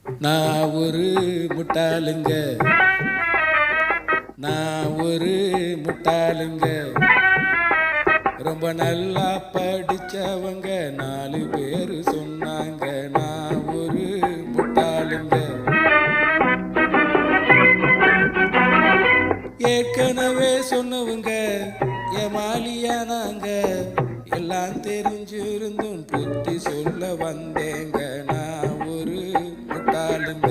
நான் ஒரு முட்டாளுங்க, நான் ஒரு முட்டாளுங்க. ரொம்ப நல்லா படிச்சவங்க 4 பேரு சொன்னாங்க. நான் ஒரு முட்டாளுங்க. ஏற்கனவே சொன்னவங்க ஏமாலியானாங்க. எல்லாம் தெரிஞ்சிருந்தும் புத்தி சொல்ல வந்தேங்க. நான் ஒரு முட்டாளுங்க.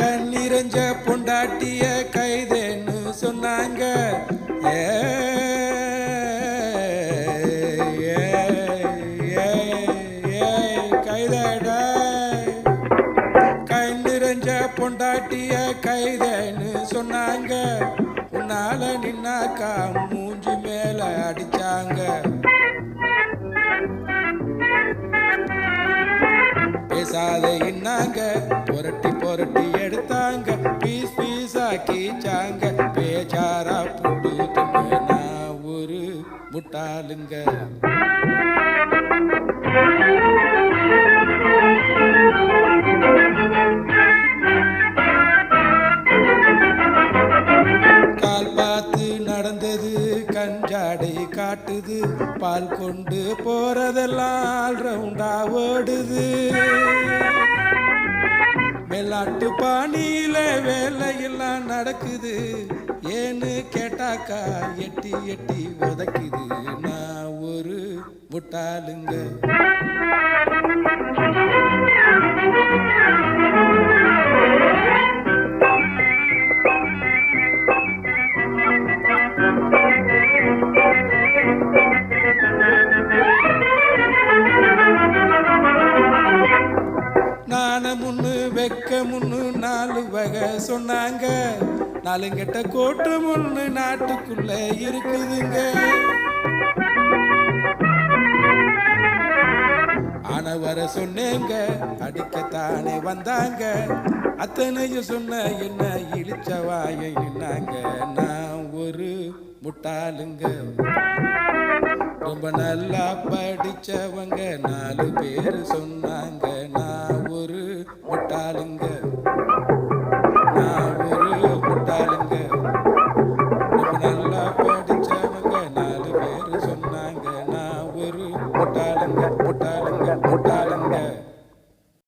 கண்ணிரஞ்ச பொண்டாட்டிய கைதேன்னு சொன்னாங்க. ஏ ஏ, ஏ, ஏ, கைதடா. கண்ணிரஞ்ச பொண்டாட்டிய கைதேன்னு சொன்னாங்க. உன்னால நின்னாக்கா மூஞ்சி மேல அடிச்சாங்க. பேசாத இன்னாங்க, புரட்டி புரட்டி எடுத்தாங்க. பீஸ் பீஸா கீச்சாங்க. பேச்சாரா புட்டுங்க. நான் ஒரு முட்டாளுங்க. கால் பார்த்து நடந்தது கஞ்சாடை காட்டுது. பால் கொண்டு போறதெல்லாம் ரவுண்டா ஓடுது. மேலாட்டு பாணியில வேலையெல்லாம் நடக்குது. ஏன்னு கேட்டாக்கா எட்டி எட்டி உதைக்குது. நான் ஒரு முட்டாளுங்க. நான முன்னு வெக்க முன்னு 4 வகை சொன்னாங்க. 4 கெட்ட கோட்டு முன்னு நாட்டுக்குள்ள இருக்குதுங்க. ஆன வர சொன்னேங்க, அடிக்கத்தானே வந்தாங்க. அத்தனையும் சொன்ன என்ன இழிச்ச வாயை நின்னாங்க. நான் ஒரு முட்டாளுங்க. ரொம்ப நல்லா படிச்சவங்க 4 பேரு சொன்னாங்க. நான் ஒரு முட்டாளுங்க. நான் ஒரு முட்டாளுங்க. ரொம்ப நல்லா படிச்சவங்க 4 பேரு சொன்னாங்க. நான் ஒரு முட்டாளுங்க, முட்டாளுங்க, முட்டாளுங்க.